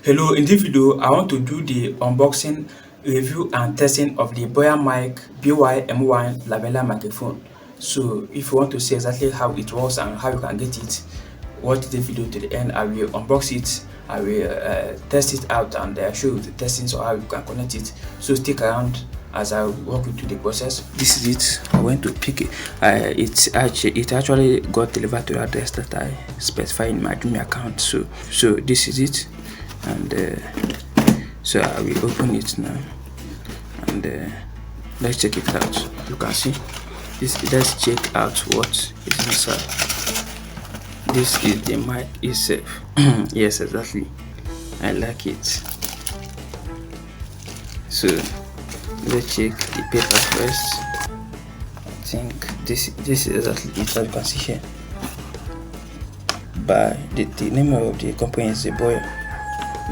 Hello, in this video, I want to do the unboxing, review and testing of the Boya Mic by-m1 lavalier microphone. So if you want to see exactly how it works and how you can get it, watch the video to the end. I will unbox it, I will test it out and show you the testing so how you can connect it. So stick around as I walk you through the process. This is it. I went to pick it. It actually got delivered to the address that I specified in my Jumia account. So this is it. And so I will open it now and let's check it out. You can see this. Let's check out what is inside. This is the mic itself. Yes, exactly, I like it. So let's check the paper first. I think this is exactly it, as you can see here. By the name of the company is Boya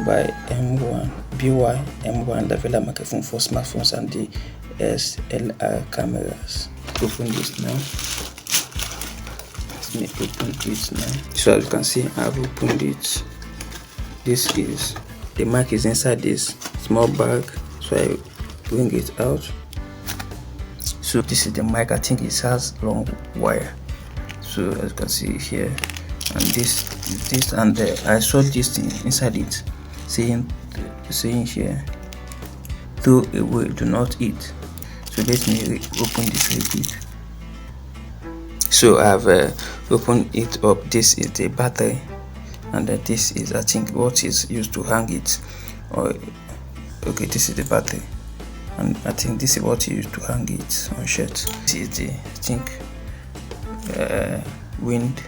by-m1 by-m1 lavalier microphone for smartphones and the DSLR cameras. Open this now. Let me open it now. So as you can see, I've opened it. This is the mic is inside this small bag, so I bring it out. So this is the mic. I think it has long wire, so as you can see here, and this and I saw this thing inside it saying here, throw away, do not eat. So let me open this real quick. So I've opened it up. This is the battery, and this is, I think, what is used to hang it. Or okay, this is the battery, and I think this is what you use to hang it on shirt. This is the, I think, wind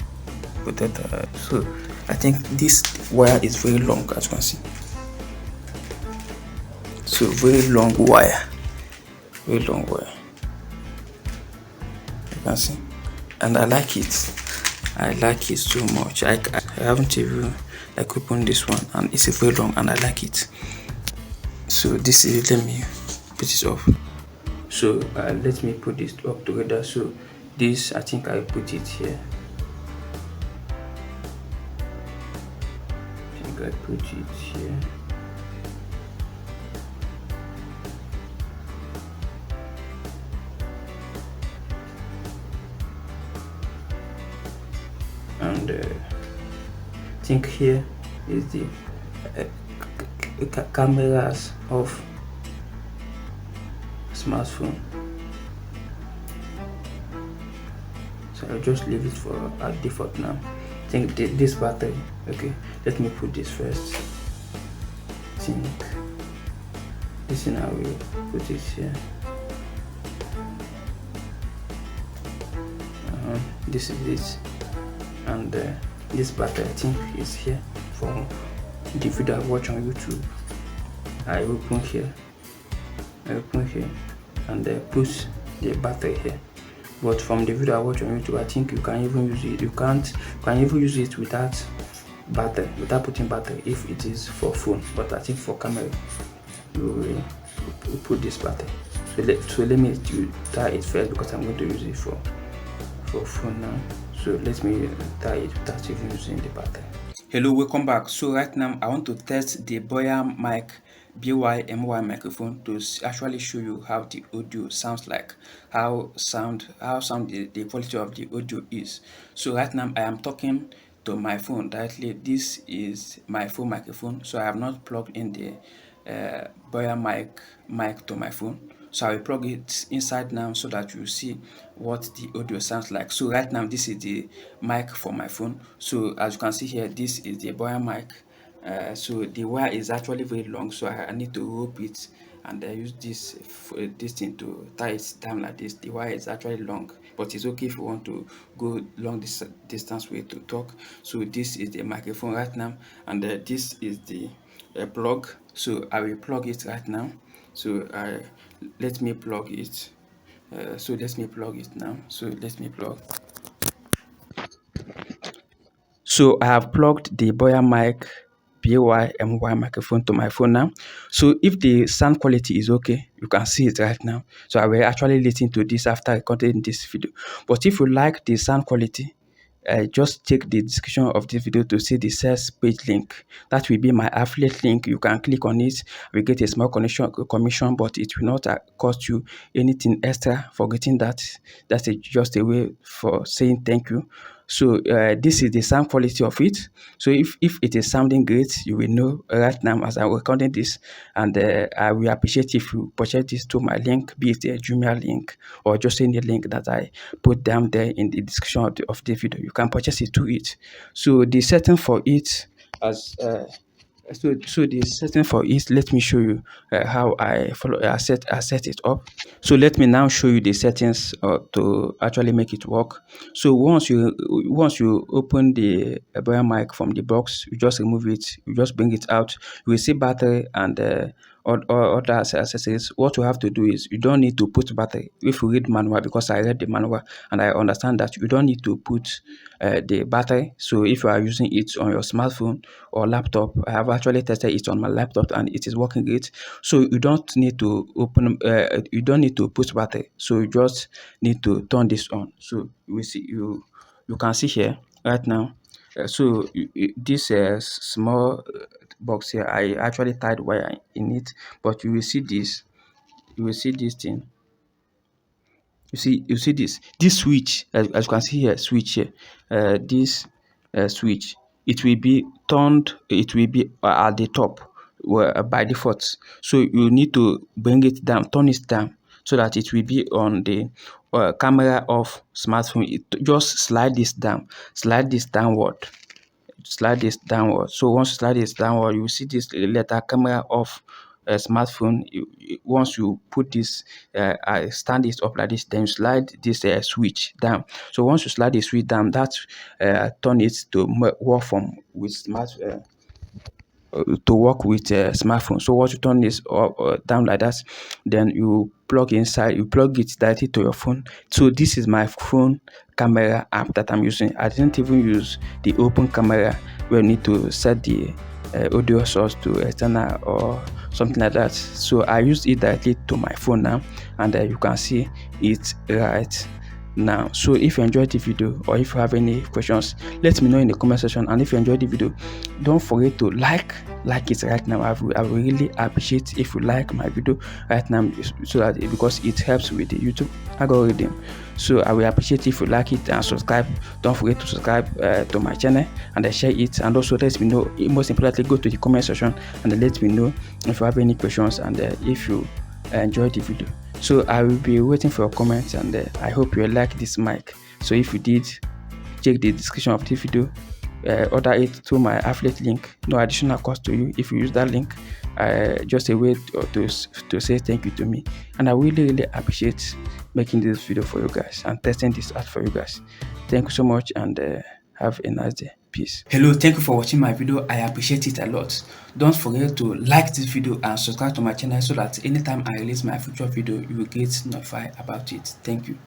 protector. So I think this wire is very long, as you can see. So very long wire, you can see, and I like it so much. I haven't even opened this one, and it's a very long, and I like it. So this is, let me put it off. So let me put this up together. So this, I think I put it here. I put it here. And I think here is the cameras of smartphone. So I'll just leave it for at default now. I think this battery. Okay, let me put this first. I think this is how we put it here. This is it, and this battery, I think, is here for the video I watch on YouTube. I open here, and put the battery here. But from the video I watch on YouTube, I think you can even use it. You can even use it without battery, without putting battery, if it is for phone. But I think for camera, you will put this battery. So let me tie it first, because I'm going to use it for phone now. So let me tie it without even using the battery. Hello, welcome back. So right now I want to test the Boya by-m1 microphone to actually show you how the audio sounds like, how the quality of the audio is. So right now I am talking to my phone directly. This is my phone microphone, so I have not plugged in the Boya mic to my phone. So I will plug it inside now so that you see what the audio sounds like. So right now this is the mic for my phone. So as you can see here, this is the Boya mic. So the wire is actually very long, so I need to rope it, and I use this thing to tie it down like this. The wire is actually long, but it's okay if you want to go long distance way to talk. So this is the microphone right now, and this is the plug. So I will plug it right now. So let me plug it. So let me plug it now. So let me plug. So I have plugged the Boya mic by-m1 microphone to my phone now. So if the sound quality is okay, you can see it right now. So I will actually listen to this after recording this video. But if you like the sound quality, just check the description of this video to see the sales page link. That will be my affiliate link. You can click on it. We get a small commission, but it will not cost you anything extra for getting that. That's just a way for saying thank you. So this is the sound quality of it. So if it is sounding great, you will know right now as I'm recording this, and I will appreciate if you purchase this to my link, be it a Jumia link or just any link that I put down there in the description of the video. You can purchase it to it. So the setting for it as so the setting for it, let me show you how I set it up. So let me now show you the settings to actually make it work. So once you open the Boya mic from the box, you just remove it, you just bring it out. You will see battery and other accessories. What you have to do is you don't need to put battery. If you read manual, because I read the manual and I understand that you don't need to put the battery. So if you are using it on your smartphone or laptop, I have actually tested it on my laptop and it is working great. So you don't need to you don't need to put battery. So you just need to turn this on. So you can see here right now. This small box here, I actually tied wire in it, but you will see this. You will see this thing. You see this switch, as you can see here, switch here. This switch, it will be turned. It will be at the top by default. So you need to bring it down, turn it down, so that it will be on the camera of smartphone. Just slide this down, slide this downward. So once you slide this downward, you will see this letter camera of smartphone. Once you put this, stand it up like this, then you slide this switch down. So once you slide the switch down, that turn it to work with smartphone. So once you turn this down like that, then you plug inside, you plug it directly to your phone. So this is my phone camera app that I'm using. I didn't even use the open camera where you need to set the audio source to external or something like that. So I used it directly to my phone now, and you can see it right now. So if you enjoyed the video or if you have any questions, let me know in the comment section. And if you enjoyed the video, don't forget to like it right now. I will really appreciate if you like my video right now, so that because it helps with the YouTube algorithm. So I will appreciate if you like it and subscribe. Don't forget to subscribe to my channel and share it. And also let me know, most importantly, go to the comment section and let me know if you have any questions and if you enjoyed the video. So I will be waiting for your comments, and I hope you like this mic. So if you did, check the description of this video. Order it through my affiliate link. No additional cost to you if you use that link. Just a way to say thank you to me, and I really appreciate making this video for you guys and testing this out for you guys. Thank you so much, and have a nice day. Peace. Hello, thank you for watching my video. I appreciate it a lot. Don't forget to like this video and subscribe to my channel so that anytime I release my future video, you will get notified about it. Thank you.